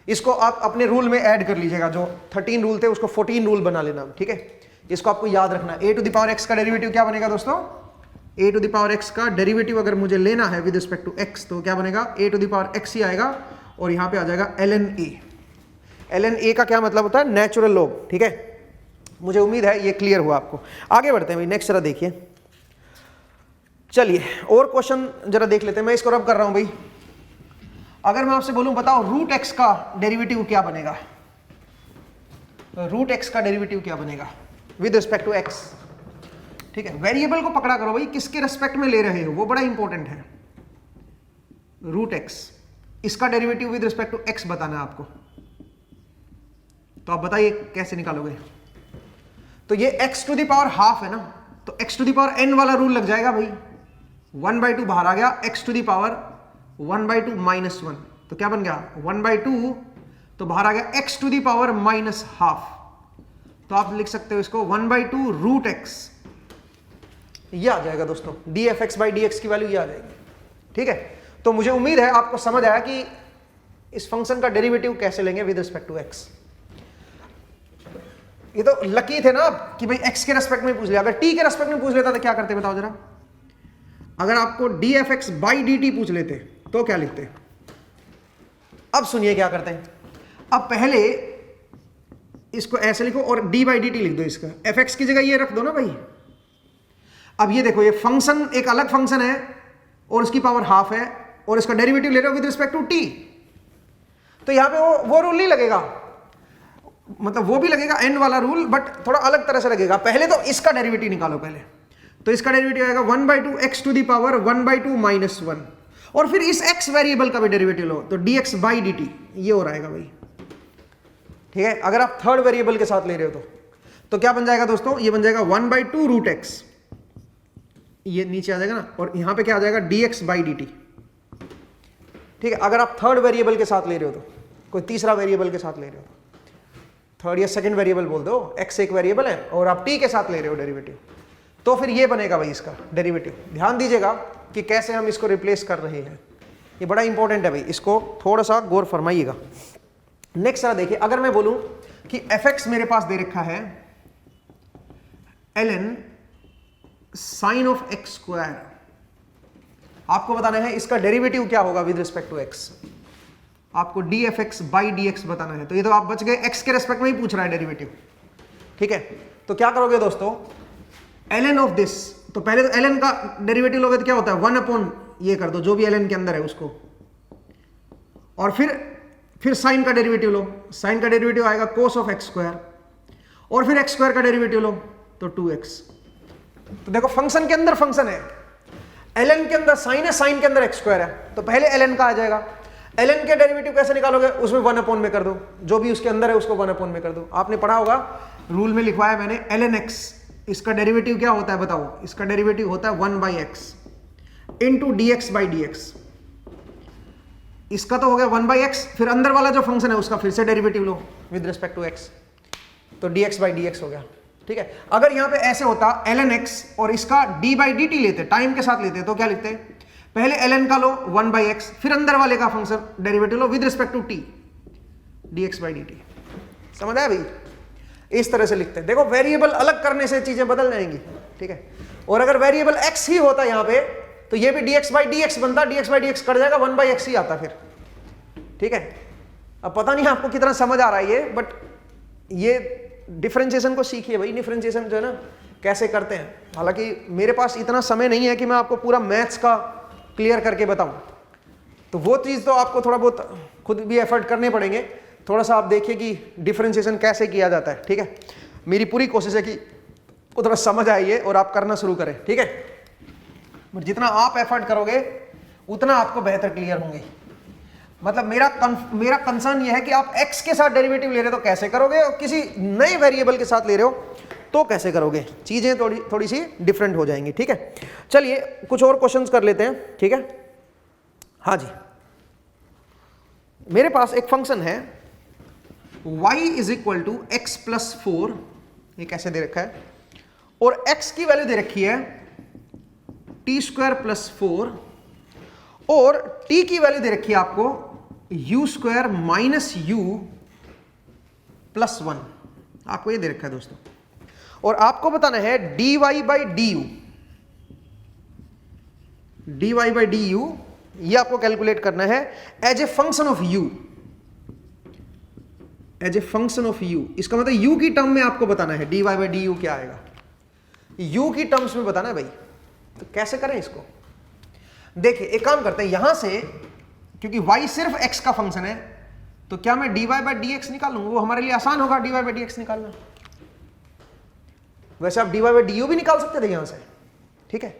इसको आप अपने रूल में ऐड कर लीजिएगा, जो 13 रूल थे उसको 14 रूल बना लेना। ठीक है, इसको आपको याद रखना। a to the power x का डेरिवेटिव क्या बनेगा दोस्तों? a to the power x का डेरिवेटिव अगर मुझे लेना है विद रिस्पेक्ट टू x, तो क्या बनेगा, a to the power x ही आएगा और यहां पे आ जाएगा ln a। ln a का क्या मतलब होता है? Natural log. ठीक है, मुझे उम्मीद है ये क्लियर हुआ आपको। आगे बढ़ते हैं भाई, नेक्स्ट जरा देखिए। चलिए और क्वेश्चन जरा देख लेते हैं, मैं इसको रब कर रहा हूं भाई। अगर मैं आपसे बोलूं बताओ रूट एक्स का डेरिवेटिव क्या बनेगा, रूट एक्स का डेरिवेटिव क्या बनेगा विद रिस्पेक्ट टू एक्स। ठीक है, वेरिएबल को पकड़ा करो भाई, किसके रेस्पेक्ट में ले रहे हो वो बड़ा इंपॉर्टेंट है। रूट एक्स, इसका derivative with respect to x बताना है आपको, तो आप बताइए कैसे निकालोगे। तो ये x to the power half है ना, तो x to the power n वाला रूल लग जाएगा भाई। 1/2 बाहर आ गया, x to the power 1/2 minus 1, तो क्या बन गया 1/2, तो बाहर आ गया x to the power minus half. तो आप लिख सकते हो इसको 1/2 रूट x, ये आ जाएगा दोस्तों dfx बाई dx की वैल्यू ये आ जाएगी। ठीक है, तो मुझे उम्मीद है आपको समझ आया कि इस फंक्शन का डेरिवेटिव कैसे लेंगे विद रिस्पेक्ट टू x। ये तो लकी थे ना कि भाई x के रेस्पेक्ट में पूछ लिया, अगर t के रेस्पेक्ट में पूछ लेता तो क्या करते बताओ जरा। अगर आपको dfx बाई dt पूछ लेते तो क्या लिखते? अब सुनिए क्या करते हैं। अब पहले इसको ऐसे लिखो और d बाई dt लिख दो, इसका fx की जगह ये रख दो ना भाई। अब ये देखो, ये फंक्शन एक अलग फंक्शन है और उसकी पावर हाफ है और इसका डेरिवेटिव ले रहे हो विद रिस्पेक्ट टू t, तो यहां पे वो रूल नहीं लगेगा, मतलब वो भी लगेगा n वाला रूल, बट थोड़ा अलग तरह से लगेगा। पहले तो इसका डेरिवेटिव निकालो पहले, तो इसका डेरिवेटिव आएगा 1/2 x to the power 1/2 minus 1, और फिर इस x वेरिएबल का भी डेरिवेटिव लो तो dx बाई dt ये हो रहेगा भाई। ठीक है, अगर आप थर्ड वेरिएबल के साथ ले रहे हो तो क्या बन जाएगा दोस्तों, ये बन जाएगा 1/2 रूट x, ये नीचे आ जाएगा ना, और यहां पे क्या आ जाएगा dx बाई dt। ठीक है, अगर आप थर्ड वेरिएबल के साथ ले रहे हो तो, कोई तीसरा वेरिएबल के साथ ले रहे हो, थर्ड या सेकंड वेरिएबल बोल दो, x एक वेरिएबल है और आप t के साथ ले रहे हो डेरिवेटिव, तो फिर ये बनेगा भाई इसका डेरिवेटिव। ध्यान दीजिएगा कि कैसे हम इसको रिप्लेस कर रहे हैं, ये बड़ा इंपॉर्टेंट है भाई, इसको थोड़ा सा गौर फरमाइएगा। नेक्स्ट जरा देखिए, अगर मैं बोलूं कि fx मेरे पास दे रखा है ln sine of x square, आपको बताना है इसका डेरिवेटिव क्या होगा विद रिस्पेक्ट टू x, आपको dfx बाई dx बताना है। तो ये तो आप बच गए, x के रेस्पेक्ट में ही पूछ रहा है डेरिवेटिव। ठीक है, तो क्या करोगे दोस्तों, ln ऑफ दिस, तो पहले तो ln का डेरिवेटिव लोगे तो क्या होता है 1 ये कर दो, जो भी ln के अंदर है उसको, और फिर साइन का डेरिवेटिव लो, साइन का डेरिवेटिव आएगा cos ऑफ x स्क्वायर, और फिर x स्क्वायर का डेरिवेटिव लो तो 2x। तो देखो फंक्शन के अंदर फंक्शन है, ln के अंदर साइन है, साइन के अंदर x स्क्वायर है, तो पहले ln का आ जाएगा। ln के डेरिवेटिव कैसे निकालोगे, उसमें 1 में कर दो, जो भी उसके अंदर है उसको 1 में कर दो। आपने पढ़ा होगा, रूल में लिखवाया मैंने ln x इसका डेरिवेटिव क्या होता है बताओ? इसका डेरिवेटिव होता है 1/x इंटू dx/dx। इसका तो हो गया 1/x, फिर अंदर वाला जो फंक्शन है उसका फिर से डेरिवेटिव लो विद रिस्पेक्ट टू x, तो dx/dx हो गया। ठीक है, अगर यहां पे ऐसे होता ln x और इसका d/dt लेते, टाइम के साथ लेते, तो क्या लिखते? पहले ln का लो 1/x, फिर अंदर वाले का फंक्शन डेरिवेटिव लो with respect to t, dx/dt। समझ आया भाई? इस तरह से लिखते हैं। देखो वेरिएबल अलग करने से चीजें बदल जाएंगी। ठीक है, और अगर वेरिएबल x ही होता यहां पे तो ये भी dx/dx बनता, dx/dx कट जाएगा, 1/x ही आता फिर। ठीक है, अब पता नहीं आपको कितना समझ आ रहा है ये, बट ये डिफरेंशिएशन को सीखिए भाई। डिफरेंशिएशन जो है ना कैसे करते हैं, हालांकि मेरे पास इतना समय नहीं है कि मैं आपको पूरा मैथ्स का क्लियर करके बताऊं, तो वो चीज़ तो आपको थोड़ा बहुत खुद भी एफर्ट करने पड़ेंगे। थोड़ा सा आप देखिए कि डिफरेंशिएशन कैसे किया जाता है। ठीक है, मेरी पूरी कोशिश है कि वो थोड़ा समझ आइए और आप करना शुरू करें। ठीक है, बट जितना आप एफर्ट करोगे उतना आपको बेहतर क्लियर होंगे। मतलब मेरा कंसर्न यह है कि आप x के साथ डेरिवेटिव ले रहे हो तो कैसे करोगे, और किसी नए वेरिएबल के साथ ले रहे हो तो कैसे करोगे, चीजें थोड़ी सी डिफरेंट हो जाएंगी। ठीक है, चलिए कुछ और क्वेश्चंस कर लेते हैं। ठीक है, हाँ जी, मेरे पास एक फंक्शन है y = x+4, ये कैसे दे रखा है, और x की वैल्यू दे रखी है t² + 4, और t की वैल्यू दे रखी है आपको u² - u + 1, आपको ये दे रखा है दोस्तों। और आपको बताना है dy/du, dy/du ये आपको कैलकुलेट करना है as a function of u, as a function of u। इसका मतलब u की टर्म में आपको बताना है dy/du क्या आएगा, u की टर्म्स में बताना है भाई। तो कैसे करें इसको? देखिए एक काम करते हैं, यहां से क्योंकि y सिर्फ x का फंक्शन है, तो क्या मैं dy/dx निकाल लूंगा? वो हमारे लिए आसान होगा dy/dx निकालना। वैसे आप dy/du भी निकाल सकते थे यहां से। ठीक है,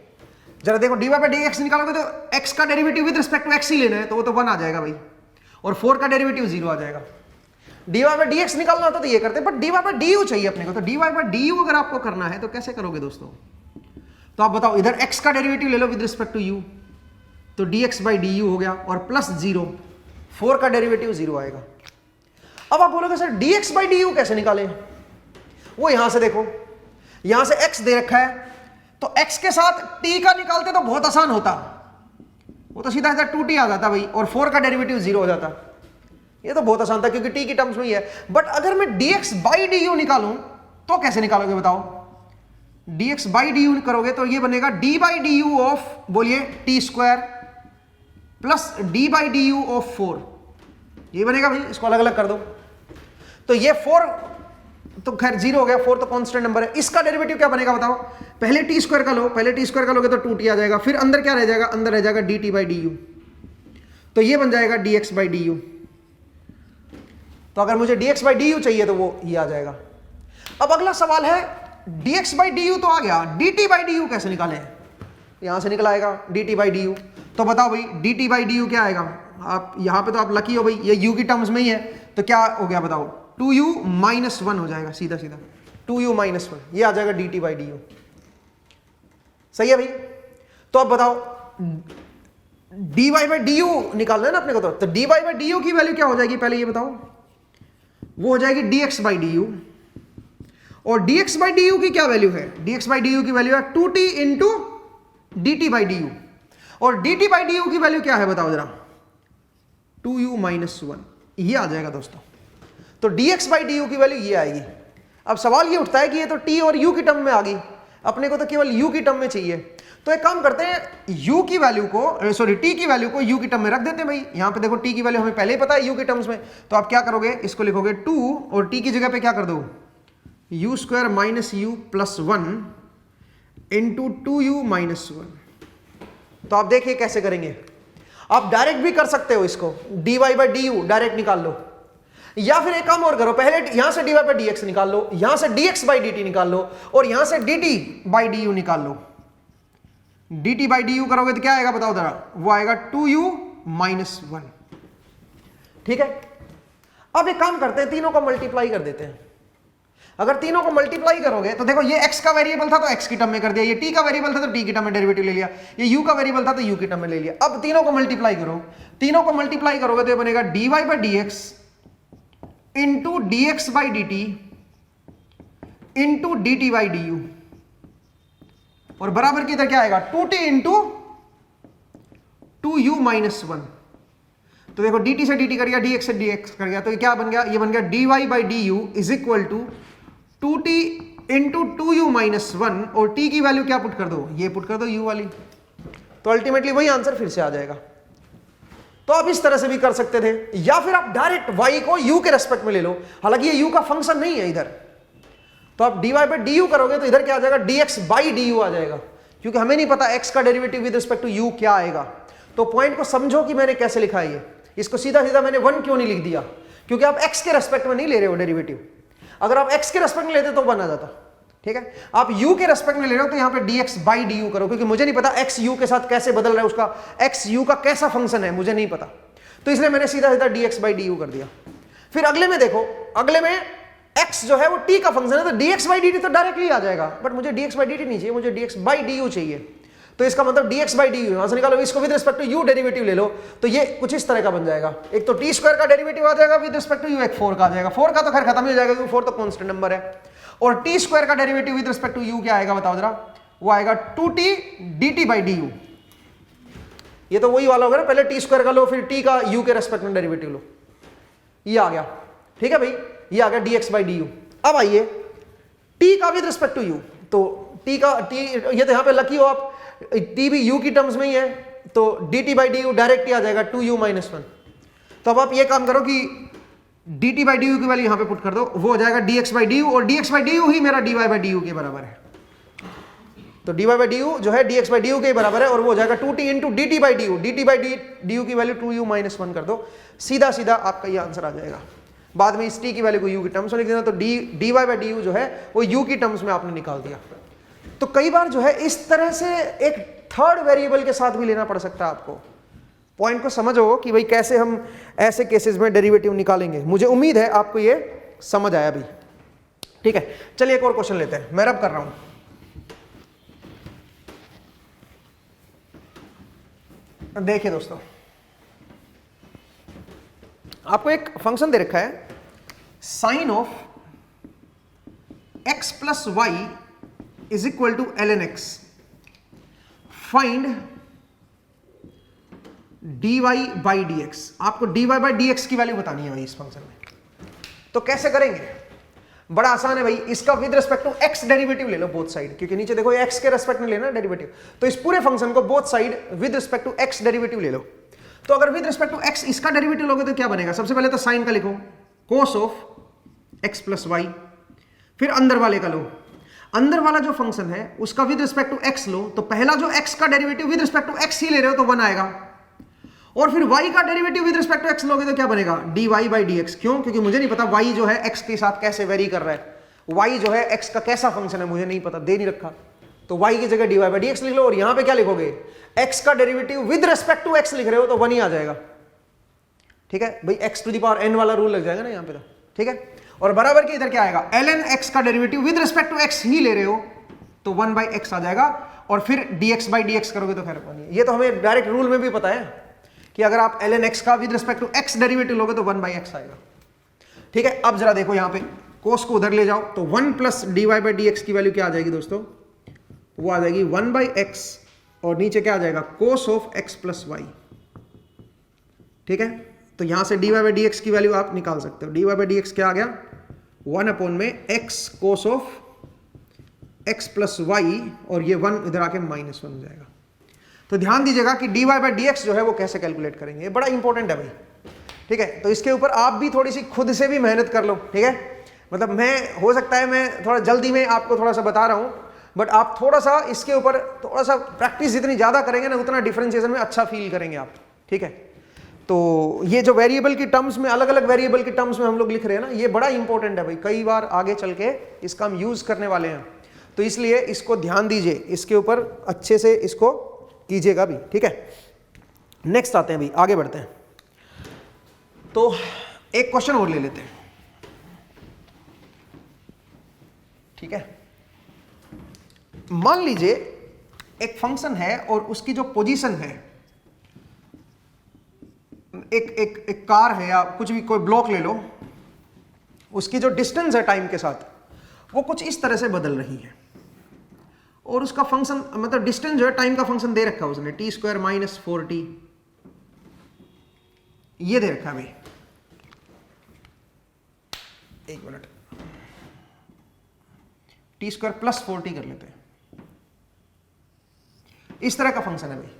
जरा देखो dy/dx निकालोगे तो x का derivative with respect to x ही लेना है, तो वो तो 1 आ जाएगा भाई, और 4 का डेरिवेटिव 0 आ जाएगा। dy/dx निकालना होता तो ये करते, बट dy/du चाहिए अपने को, तो dy/du अगर आपको करना है तो कैसे करोगे दोस्तों? तो आप बताओ, इधर x का डेरिवेटिव ले लो विद रिस्पेक्ट टू u, तो dx/du हो गया, और प्लस 0, 4 का डेरिवेटिव 0 आएगा। अब आप बोलोगे सर dx/du कैसे निकालें? वो यहां से देखो, यहां से x दे रखा है, तो x के साथ t का निकालते तो बहुत आसान होता, वो तो सीधा सीधा 2t आ जाता भाई, और 4 का डेरिवेटिव 0 हो जाता। ये तो बहुत आसान था क्योंकि t की टर्म्स में ही है। बट अगर मैं dx/du निकालूं तो कैसे निकालोगे बताओ? dx/du करोगे तो ये बनेगा d/du ऑफ, बोलिए, t² प्लस d/du ऑफ 4, ये बनेगा भाई। इसको अलग अलग कर दो, तो ये 4 तो खैर 0 हो गया, 4 तो कांस्टेंट नंबर है। इसका डेरिवेटिव क्या बनेगा बताओ? पहले t² का लो, पहले t² का लोगे तो 2t आ जाएगा, फिर अंदर क्या रह जाएगा? अंदर रह जाएगा dt/du, तो ये बन जाएगा dx/du। तो अगर मुझे dx/du चाहिए तो वो ये आ जाएगा। अब अगला सवाल है, dx/du तो आ गया, dt/du कैसे निकालें? यहां से निकल आएगा dt/du, तो बताओ भाई dt/du क्या आएगा? आप यहां पे तो आप लकी हो भाई, ये u की टर्म्स में ही है, तो क्या हो गया बताओ? 2u - 1 हो जाएगा, सीधा सीधा 2u - 1, ये आ जाएगा dt/du। सही है भाई? तो अब बताओ dy/du निकालना है ना अपने को, तो dy/du की वैल्यू क्या हो जाएगी पहले ये बताओ? वो हो जाएगी dx/du, और dx/du की क्या वैल्यू है? dx/du की वैल्यू है 2t इंटू dt/du, और dt/du की वैल्यू क्या है बताओ जरा? 2u - 1, ये आ जाएगा दोस्तों। तो dx/du की वैल्यू ये आएगी। अब सवाल ये उठता है कि ये तो t और u की टर्म में आ गई, अपने को तो केवल u की टर्म में चाहिए। तो एक काम करते हैं, u की वैल्यू को, सॉरी t की वैल्यू को u की टर्म में रख देते हैं भाई। यहां पे देखो t की वैल्यू हमें पहले ही पता है u के टर्म्स में, तो आप क्या करोगे? इसको लिखोगे 2, और t की जगह पे क्या कर दो? u² - u + 1 into 2u - 1। तो आप देखिए कैसे करेंगे। आप डायरेक्ट भी कर सकते हो, इसको dy/du डायरेक्ट निकाल लो, या फिर एक काम और करो, पहले यहां से dy/dx निकाल लो, यहां से dx/dt निकाल लो, और यहां से dt/du निकाल लो। dt/du करोगे तो क्या आएगा बताओ जरा? वो आएगा 2u - 1। ठीक है, अब एक काम करते हैं, तीनों का मल्टीप्लाई कर देते हैं। अगर तीनों को मल्टीप्लाई करोगे तो देखो ये x का वेरिएबल था तो x की टर्म में कर दिया, ये t का वेरिएबल था तो t की टर्म में डेरिवेटिव ले लिया, ये u का वेरिएबल था तो u की टर्म में ले लिया। अब तीनों को मल्टीप्लाई करो, तीनों को मल्टीप्लाई करोगे तो ये बनेगा dy by d x into D x by D T into D T by d you, और बराबर की इधर क्या आएगा 2t इंटू 2u माइनस 1। तो देखो dt से dt कर गया, dx से dx कर गया, तो ये क्या बन गया, ये बन गया dy by d u is equal to 2t into 2u minus 1, और t की वैल्यू क्या पुट कर दो, ये पुट कर दो u वाली, तो अल्टीमेटली वही आंसर फिर से आ जाएगा। तो आप इस तरह से भी कर सकते थे, या फिर आप डायरेक्ट y को u के रेस्पेक्ट में ले लो, हालांकि ये u का फंक्शन नहीं है इधर, तो आप dy बाई डी यू करोगे तो इधर क्या आ जाएगा dx बाई डी यू आ जाएगा, क्योंकि हमें नहीं पता x का derivative with respect to u क्या आएगा। तो पॉइंट को समझो कि मैंने कैसे लिखा है, ये इसको सीधा सीधा मैंने 1 क्यों नहीं लिख दिया, क्योंकि आप x के रेस्पेक्ट में नहीं ले रहे हो डेरिवेटिव, अगर आप x के रेस्पेक्ट में लेते तो 1 आ जाता, ठीक है। आप u के रेस्पेक्ट में ले रहे हो तो यहाँ पे dx बाई डी यू करो, क्योंकि मुझे नहीं पता x u के साथ कैसे बदल रहा है, उसका x u का कैसा फंक्शन है मुझे नहीं पता, तो इसलिए मैंने सीधा सीधा dx बाई डी यू कर दिया। फिर अगले में देखो, अगले में x जो है वो t का फंक्शन है, तो dx बाई डी टी तो डायरेक्टली आ जाएगा, बट मुझे dx बाई डी टी नहीं चाहिए, मुझे dx बाई डी यू चाहिए। तो इसका मतलब dx बाई डी यू यहां से निकालो, इसको with respect to u derivative ले लो, तो ये कुछ इस तरह का बन जाएगा, एक तो t स्क्वायर का डेरिवेटिव आ जाएगा विद रिस्पेक्ट टू u, एक 4 का आ जाएगा, 4 का तो खैर खत्म ही हो जाएगा क्योंकि 4 तो कांस्टेंट नंबर है, और t स्क्वायर का derivative with respect to u क्या आएगा बताओ जरा, वो आएगा 2t dt by d you. ये तो वही वाला होगा ना, पहले t स्क्वायर का लो फिर t का u के रेस्पेक्ट में डेरिवेटिव लो, ये आ गया, ठीक है भाई, ये आ गया dx बाई डी यू। अब आइए t का विद रिस्पेक्ट टू u, तो t का t, ये तो यहाँ पे लकी हो आप, t भी u की टर्म्स में ही है, तो dt by d u direct ही आ जाएगा 2u माइनस 1। तो अब आप ये काम करो कि dt बाई डी यू की वैल्यू यहाँ पे पुट कर दो, वो हो जाएगा dx बाई डी यू, और dx बाई डी यू ही मेरा dy बाई डी यू के बराबर है, तो dy बाई डी यू जो है dx बाई डी यू के बराबर है, और वो हो जाएगा 2t into dt by d you, dt by d you की वैल्यू 2u माइनस 1 कर दो, सीधा सीधा आपका ये आंसर आ जाएगा। बाद में इस t की वैल्यू को u की टर्म्स में लिख देना, तो dy बाई डी यू जो है वो u की टर्म्स में आपने निकाल दिया। तो कई बार जो है इस तरह से एक थर्ड वेरिएबल के साथ भी लेना पड़ सकता है आपको। पॉइंट को समझो कि भाई कैसे हम ऐसे केसेस में डेरिवेटिव निकालेंगे, मुझे उम्मीद है आपको ये समझ आया भी, ठीक है। चलिए एक और क्वेश्चन लेते हैं, मैं रब कर रहा हूं। देखिए दोस्तों, आपको एक फंक्शन दे रखा है sine of x plus y is equal to ln x, find dy by d x. आपको dy बाई डी एक्स की वैल्यू बतानी है भाई इस फंक्शन में, तो कैसे करेंगे, बड़ा आसान है भाई, इसका with respect to x derivative ले लो बोथ साइड, क्योंकि नीचे देखो x के रेस्पेक्ट में लेना डेरिवेटिव, तो इस पूरे फंक्शन को both side with respect to x derivative ले लो। तो अगर विद रिस्पेक्ट टू x इसका डेरिवेटिव लोगे तो क्या बनेगा, सबसे पहले तो साइन का लिखो cos of x plus y, फिर अंदर वाले का लो, अंदर वाला जो फंक्शन है उसका विद रिस्पेक्ट टू x लो, तो पहला जो x का derivative with respect to x ही ले रहे हो तो 1 आएगा, और फिर y का derivative with respect to x लोगे तो क्या बनेगा dy बाई डी एक्स। क्यों, क्योंकि मुझे नहीं पता y जो है x के साथ कैसे वेरी कर रहा है, y जो है x का कैसा फंक्शन है मुझे नहीं पता, दे नहीं रखा, तो y की जगह dy बाई डी एक्स लिख लो, और यहां पे क्या लिखोगे x का derivative with respect to x लिख रहे हो तो 1 ही आ जाएगा, ठीक है भाई, x to the power n वाला रूल लग जाएगा ना यहाँ पे तो, ठीक है। और बराबर के इधर क्या आएगा ln x का derivative with respect to x ही ले रहे हो तो 1 बाई x आ जाएगा, और फिर dx बाई डी एक्स करोगे तो खैर नहीं, ये तो हमें डायरेक्ट रूल में भी पता है कि अगर आप ln x का with respect to x derivative लोगे तो 1 बाई x आएगा, ठीक है। अब जरा देखो यहाँ पे cos को उधर ले जाओ, तो 1 plus dy by d x की वैल्यू क्या आ जाएगी दोस्तों, वो आ जाएगी 1 बाई x, और नीचे क्या आ जाएगा cos of x plus y, ठीक है। तो यहां से dy बाई डी एक्स की वैल्यू आप निकाल सकते हो, dy बाई डी एक्स क्या आ गया 1 अपॉन में x cos of x plus y, और ये 1 इधर आके माइनस 1 हो जाएगा। तो ध्यान दीजिएगा कि dy बाई डी एक्स जो है वो कैसे कैलकुलेट करेंगे, ये बड़ा इंपॉर्टेंट है भाई, ठीक है। तो इसके ऊपर आप भी थोड़ी सी खुद से भी मेहनत कर लो, ठीक है। मतलब मैं हो सकता है मैं थोड़ा जल्दी में आपको थोड़ा सा बता रहा हूं, बट आप थोड़ा सा इसके ऊपर थोड़ा सा प्रैक्टिस जितनी ज्यादा करेंगे ना उतना डिफरेंशिएशन में अच्छा फील करेंगे आप, ठीक है। तो ये जो वेरिएबल की टर्म्स में, अलग अलग वेरिएबल की टर्म्स में हम लोग लिख रहे हैं ना, ये बड़ा इंपॉर्टेंट है भाई, कई बार आगे चल के इसका हम यूज करने वाले हैं, तो इसलिए इसको ध्यान दीजिए, इसके ऊपर अच्छे से इसको कीजिएगा भी, ठीक है। नेक्स्ट आते हैं भाई, आगे बढ़ते हैं। तो एक क्वेश्चन और ले लेते हैं। ठीक है। मान लीजिए एक फंक्शन है और उसकी जो पोजीशन है, एक कार है या कुछ भी, कोई ब्लॉक ले लो, उसकी जो डिस्टेंस है टाइम के साथ वो कुछ इस तरह से बदल रही है, और उसका फंक्शन मतलब डिस्टेंस जो है टाइम का फंक्शन दे रखा है उसने t² - 4t, ये दे रखा है भाई। एक मिनट, t² + 4t कर लेते हैं, इस तरह का फंक्शन है भाई।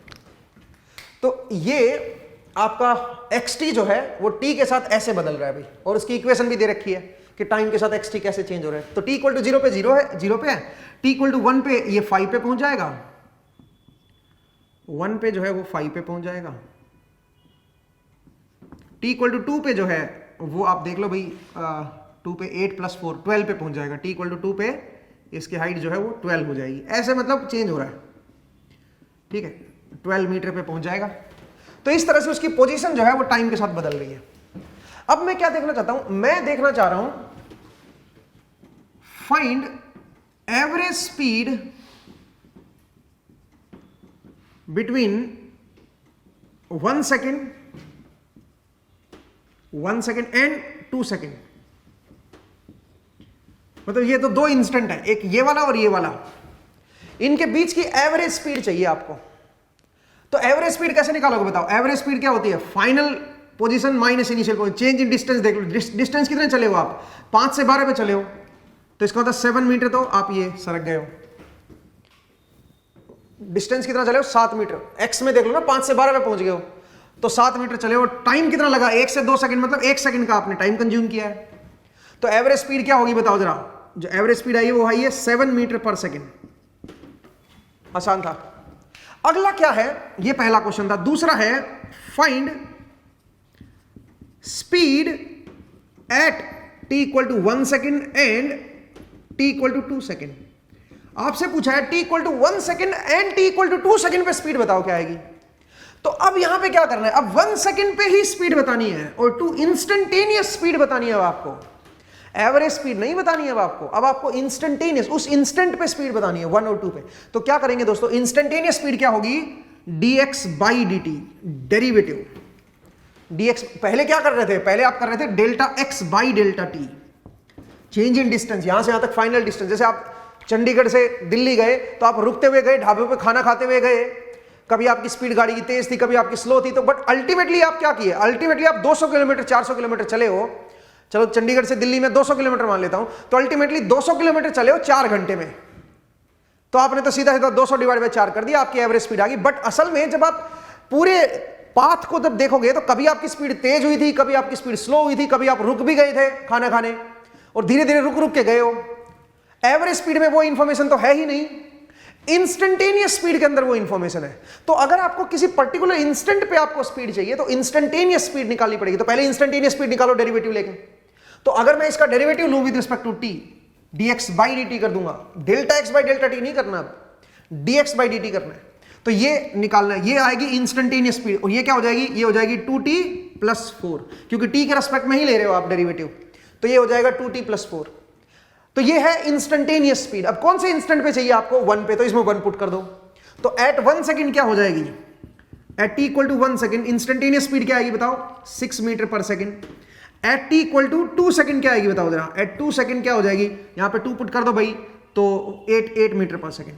तो ये आपका xt जो है वो t के साथ ऐसे बदल रहा है भाई, और उसकी इक्वेशन भी दे रखी है कि टाइम के साथ xt कैसे चेंज हो रहा है। तो t = 0 पे 0 है, 0 पे है, t = 1 पे ये 5 पे पहुंच जाएगा, 1 पे जो है वो 5 पे पहुंच जाएगा, t = 2 पे जो है वो आप देख लो भाई, 2 पे 8 + 4 12 पे पहुंच जाएगा, t = 2 पे इसकी हाइट जो है वो 12 हो जाएगी, ऐसे मतलब चेंज हो रहा है, ठीक है, 12 मीटर पे पहुंच जाएगा। तो इस तरह से उसकी पोजीशन जो है वो टाइम के साथ बदल रही है। अब मैं क्या देखना चाहता हूं, मैं देखना चाह रहा हूं find average speed between 1 second and 2 second. मतलब ये तो दो इंस्टेंट है, एक ये वाला और ये वाला, इनके बीच की एवरेज स्पीड चाहिए आपको। तो एवरेज स्पीड कैसे निकालोगे बताओ? एवरेज स्पीड क्या होती है? Final position minus initial position, change in distance. देख लो डिस्टेंस कितने चले हो आप, 5 से 12 पे चले हो, तो इसका मतलब 7 मीटर, तो आप ये सरक गए हो। डिस्टेंस कितना चले हो? 7 मीटर। एक्स में देख लो ना, 5 से 12 पे पहुंच गए हो, तो 7 मीटर चले हो। टाइम कितना लगा? 1 से 2 सेकंड, मतलब 1 सेकंड का आपने टाइम कंज्यूम किया है। तो एवरेज स्पीड क्या होगी बताओ जरा? जो एवरेज स्पीड आई है वो आई है 7 मीटर पर सेकंड। आसान था। अगला क्या है? ये पहला क्वेश्चन था। दूसरा है find speed at t = 1 second and t = 2 second. आपसे पूछा है t = 1 second and t = 2 second पे स्पीड बताओ क्या आएगी। तो अब यहां पे क्या करना है? अब 1 सेकंड पे ही स्पीड बतानी है और 2 इंस्टेंटेनियस स्पीड बतानी है। अब आपको एवरेज स्पीड नहीं बतानी है, अब आपको इंस्टेंटेनियस, उस इंस्टेंट पे स्पीड बतानी है, 1 और 2 पे। तो क्या करेंगे दोस्तों? इंस्टेंटेनियस स्पीड क्या होगी? dx/dt, derivative dx। पहले क्या कर रहे थे? पहले आप कर रहे थे Δx/Δt, चेंज इन डिस्टेंस, यहां से यहां तक फाइनल डिस्टेंस। जैसे आप चंडीगढ़ से दिल्ली गए तो आप रुकते हुए गए, ढाबे पे खाना खाते हुए गए, कभी आपकी स्पीड गाड़ी की तेज थी, कभी आपकी स्लो थी, तो बट अल्टीमेटली आप क्या किए? अल्टीमेटली आप 200 किलोमीटर 400 किलोमीटर चले हो। चलो चंडीगढ़ से दिल्ली में 200 किलोमीटर मान लेता हूं, तो अल्टीमेटली 200 किलोमीटर चले हो 4 घंटे में। तो आपने तो सीधा सीधा 200 / 4 कर दिया, आपकी एवरेज स्पीड आ गई। बट असल में जब आप पूरे पाथ को जब देखोगे तो कभी आपकी स्पीड तेज हुई थी, कभी आपकी स्पीड स्लो हुई थी, कभी आप रुक भी गए थे खाना खाने और धीरे धीरे रुक रुक के गए हो। एवरेज स्पीड में वो इंफॉर्मेशन तो है ही नहीं, इंस्टेंटेनियस स्पीड के अंदर वो इंफॉर्मेशन है। तो अगर आपको किसी पर्टिकुलर इंस्टेंट पे आपको स्पीड चाहिए तो इंस्टेंटेनियस स्पीड निकालनी पड़ेगी। तो पहले इंस्टेंटेनियस स्पीड निकालो डेरिवेटिव लेके। तो अगर मैं इसका डेरिवेटिव लूं with respect to t, dx/dt कर दूंगा, Δx/Δt नहीं करना, अब dx/dt करना है। तो ये निकालना है, ये आएगी इंस्टेंटेनियस स्पीड, और ये क्या हो जाएगी? ये हो जाएगी 2t + 4, क्योंकि t के रेस्पेक्ट में ही ले रहे हो आप डेरिवेटिव, तो ये हो जाएगा 2t + 4। तो ये है इंस्टेंटेनियस स्पीड। अब कौन से इंस्टेंट पे चाहिए आपको? 1 पे, तो इसमें 1 पुट कर दो। तो एट 1 सेकंड क्या हो जाएगी? At t = 1 second instantaneous speed क्या आएगी बताओ? 6 मीटर पर सेकंड। एट t = 2 सेकंड क्या आएगी बताओ जरा? एट 2 सेकंड क्या हो जाएगी? यहां पे 2 पुट कर दो भाई, तो 8 मीटर पर सेकंड।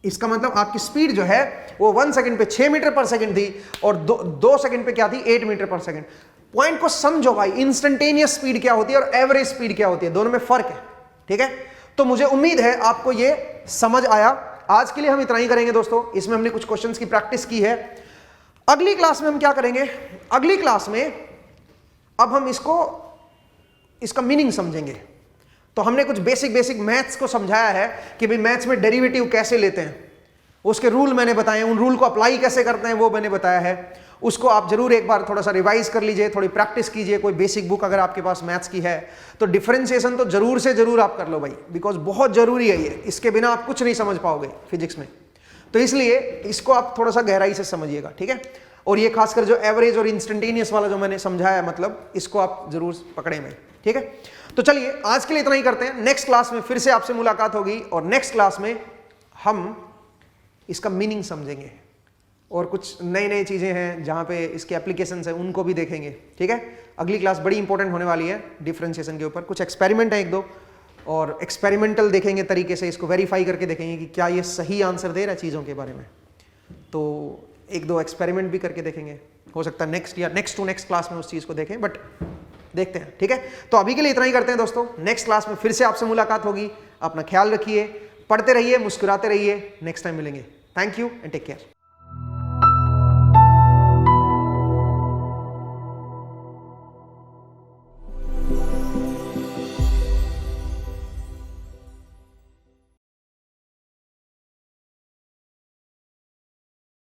इसका मतलब आपकी स्पीड जो है वो 1 सेकंड पे 6 मीटर पर सेकंड थी, और 2 सेकंड पे क्या थी? 8 मीटर पर सेकंड। पॉइंट को समझो भाई, इंस्टेंटेनियस स्पीड क्या होती है और एवरेज स्पीड क्या होती है, दोनों में फर्क है, ठीक है। तो मुझे उम्मीद है आपको ये समझ आया। आज के लिए हम इतना ही करेंगे दोस्तों, इसमें हमने कुछ क्वेश्चंस की प्रैक्टिस की है। अगली क्लास में हम क्या करेंगे? अगली क्लास में अब हम इसका मीनिंग समझेंगे। तो हमने कुछ बेसिक मैथ्स को समझाया है कि भाई मैथ्स में डेरिवेटिव कैसे लेते हैं, उसके रूल मैंने बताए, उन रूल को अप्लाई कैसे करते हैं वो मैंने बताया है। उसको आप जरूर एक बार थोड़ा सा रिवाइज कर लीजिए, थोड़ी प्रैक्टिस कीजिए। कोई बेसिक बुक अगर आपके पास मैथ्स की है तो डिफरेंशिएशन तो जरूर से जरूर आप कर लो भाई, बिकॉज बहुत जरूरी है ये, इसके बिना आप कुछ नहीं समझ पाओगे फिजिक्स में। तो इसलिए इसको आप थोड़ा सा गहराई से समझिएगा, ठीक है। और ये खासकर जो एवरेज और इंस्टेंटेनियस वाला जो मैंने समझाया, मतलब इसको आप जरूर पकड़े में, ठीक है। ठीक है, तो चलिए आज के लिए इतना ही करते हैं। नेक्स्ट क्लास में फिर से आपसे मुलाकात होगी और नेक्स्ट क्लास में हम इसका मीनिंग समझेंगे और कुछ नई नई चीजें हैं जहां पे इसके एप्लीकेशंस हैं उनको भी देखेंगे। ठीक है, अगली क्लास बड़ी इंपॉर्टेंट होने वाली है डिफरेंशिएशन के ऊपर। कुछ एक्सपेरिमेंट है एक दो, और एक्सपेरिमेंटल देखेंगे तरीके से, इसको वेरीफाई करके देखेंगे कि क्या ये सही आंसर दे रहा है चीज़ों के बारे में। तो एक दो एक्सपेरिमेंट भी करके देखेंगे, हो सकता है नेक्स्ट या नेक्स्ट टू नेक्स्ट क्लास में उस चीज़ को देखें, बट देखते हैं। ठीक है, तो अभी के लिए इतना ही करते हैं दोस्तों। नेक्स्ट क्लास में फिर से आपसे मुलाकात होगी। अपना ख्याल रखिए, पढ़ते रहिए, मुस्कुराते रहिए। नेक्स्ट टाइम मिलेंगे। Thank you and take care.